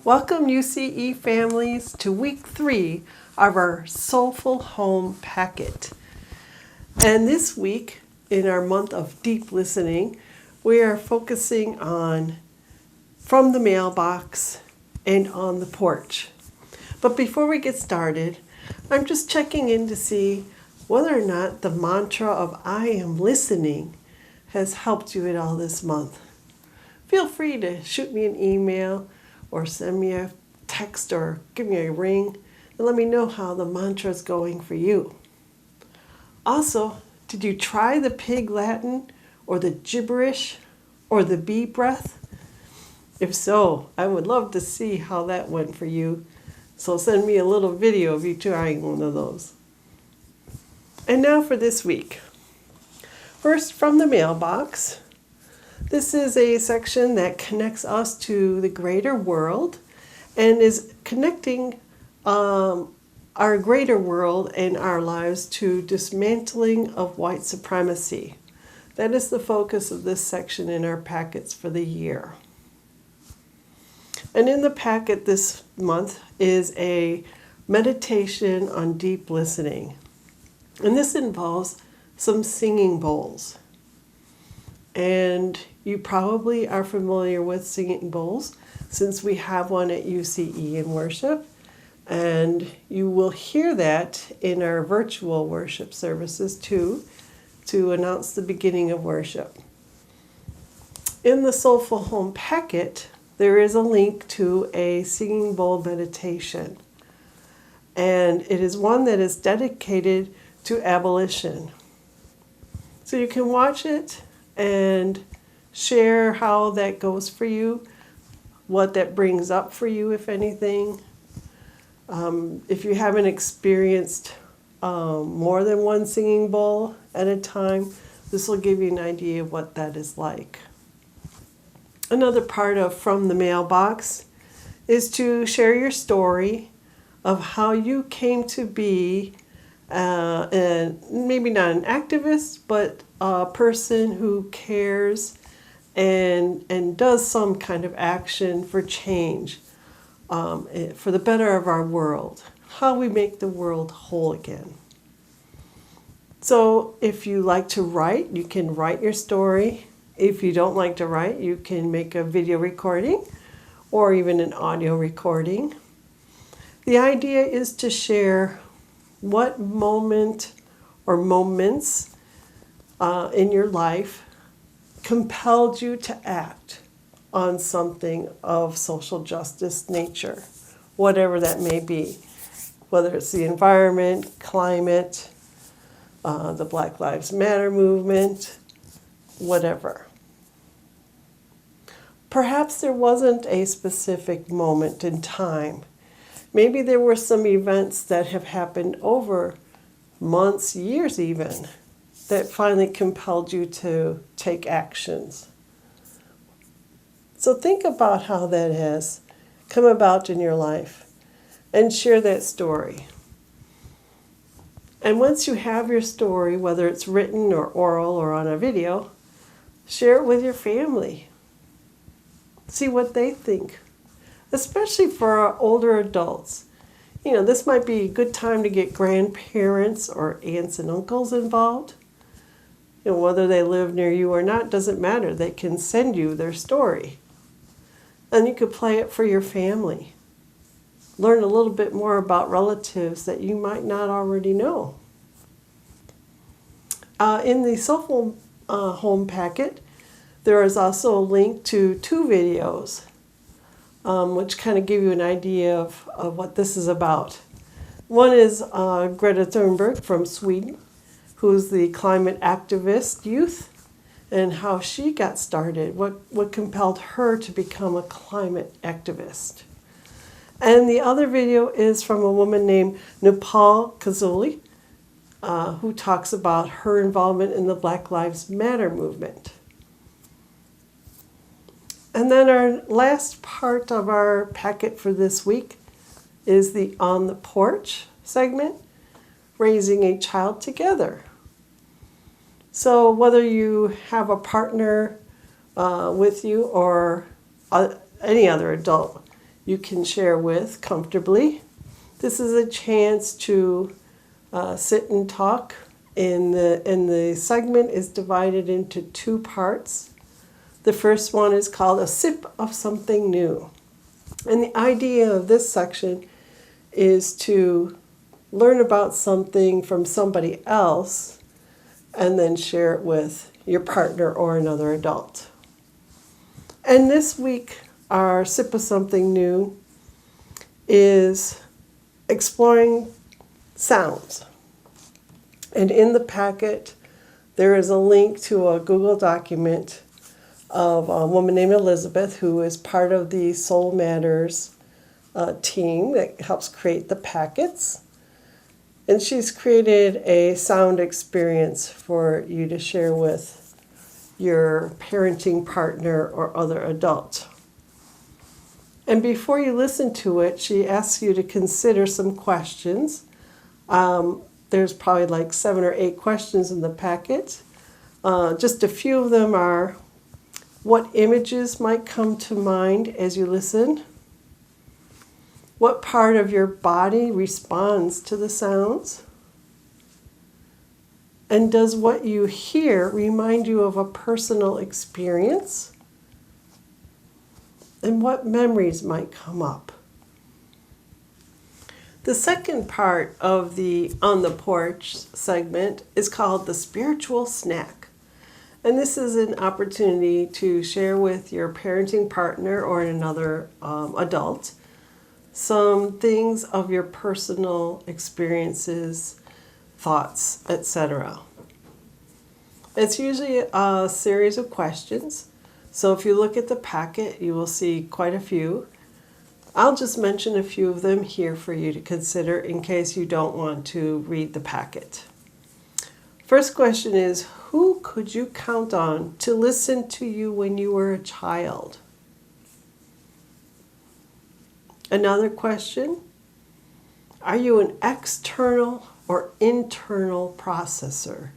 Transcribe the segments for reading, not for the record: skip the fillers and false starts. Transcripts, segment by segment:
Welcome UCE families to week 3 of our Soulful Home Packet. And this week, in our month of deep listening, we are focusing on from the mailbox and on the porch. But before we get started, I'm just checking in to see whether or not the mantra of I am listening has helped you at all this month. Feel free to shoot me an email or send me a text or give me a ring and let me know how the mantra is going for you. Also, did you try the pig Latin or the gibberish or the bee breath? If so, I would love to see how that went for you. So send me a little video of you trying one of those. And now for this week. First, from the mailbox. This is a section that connects us to the greater world and is connecting our greater world and our lives to dismantling of white supremacy. That is the focus of this section in our packets for the year. And in the packet this month is a meditation on deep listening. And this involves some singing bowls. And you probably are familiar with singing bowls since we have one at UCE in worship. And you will hear that in our virtual worship services too, to announce the beginning of worship. In the Soulful Home Packet, there is a link to a singing bowl meditation. And it is one that is dedicated to abolition. So you can watch it and share how that goes for you, what that brings up for you, if anything. If you haven't experienced more than one singing bowl at a time, this will give you an idea of what that is like. Another part of From the Mailbox is to share your story of how you came to be and maybe not an activist, but a person who cares and does some kind of action for change, for the better of our world, how we make the world whole again. So if you like to write, you can write your story. If you don't like to write, you can make a video recording or even an audio recording. The idea is to share what moment or moments in your life compelled you to act on something of social justice nature, whatever that may be, whether it's the environment, climate, the Black Lives Matter movement, whatever. Perhaps there wasn't a specific moment in time. Maybe there were some events that have happened over months, years even, that finally compelled you to take actions. So think about how that has come about in your life and share that story. And once you have your story, whether it's written or oral or on a video, share it with your family. See what they think. Especially for our older adults. You know, this might be a good time to get grandparents or aunts and uncles involved. You know, whether they live near you or not doesn't matter. They can send you their story. And you could play it for your family. Learn a little bit more about relatives that you might not already know. In the Soulful Home Packet, there is also a link to 2 videos. Which kind of give you an idea of what this is about. One is Greta Thunberg from Sweden, who's the climate activist youth, and how she got started, what compelled her to become a climate activist. And the other video is from a woman named Nepal Kazuli, who talks about her involvement in the Black Lives Matter movement. And then our last part of our packet for this week is the On the Porch segment, Raising a Child Together. So whether you have a partner with you or any other adult, you can share with comfortably. This is a chance to sit and talk, and the segment is divided into two parts. The first one is called A Sip of Something New. And the idea of this section is to learn about something from somebody else and then share it with your partner or another adult. And this week, our Sip of Something New is exploring sounds. And in the packet, there is a link to a Google document of a woman named Elizabeth, who is part of the Soul Matters team that helps create the packets. And she's created a sound experience for you to share with your parenting partner or other adult. And before you listen to it, she asks you to consider some questions. There's probably like 7 or 8 questions in the packet. Just a few of them are, what images might come to mind as you listen? What part of your body responds to the sounds? And does what you hear remind you of a personal experience? And what memories might come up? The second part of the On the Porch segment is called the Spiritual Snack. And this is an opportunity to share with your parenting partner or another adult some things of your personal experiences, thoughts, etc. It's usually a series of questions. So if you look at the packet, you will see quite a few. I'll just mention a few of them here for you to consider in case you don't want to read the packet. First question is, who could you count on to listen to you when you were a child? Another question, are you an external or internal processor?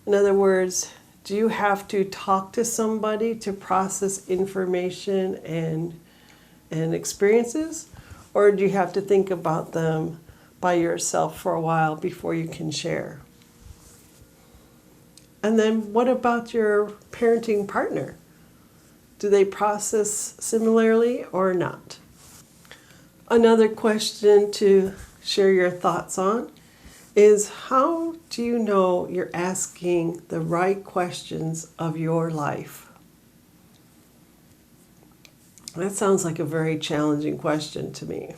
In other words, do you have to talk to somebody to process information and experiences? Or do you have to think about them by yourself for a while before you can share? And then what about your parenting partner? Do they process similarly or not? Another question to share your thoughts on is, how do you know you're asking the right questions of your life? That sounds like a very challenging question to me.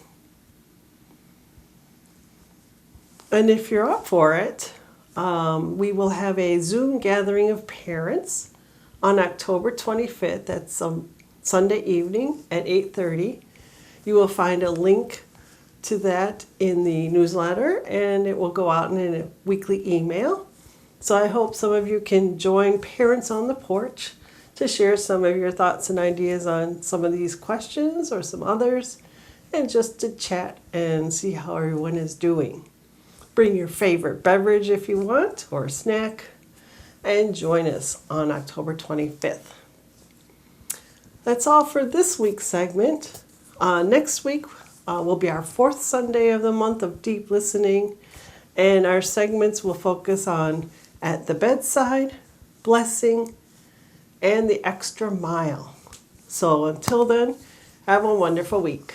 And if you're up for it, we will have a Zoom gathering of parents on October 25th. That's Sunday evening at 8:30. You will find a link to that in the newsletter, and it will go out in a weekly email. So I hope some of you can join Parents on the Porch to share some of your thoughts and ideas on some of these questions or some others, and just to chat and see how everyone is doing. Bring your favorite beverage if you want, or snack, and join us on October 25th. That's all for this week's segment. Next week will be our 4th Sunday of the month of deep listening, and our segments will focus on at the bedside, blessing, and the extra mile. So until then, have a wonderful week.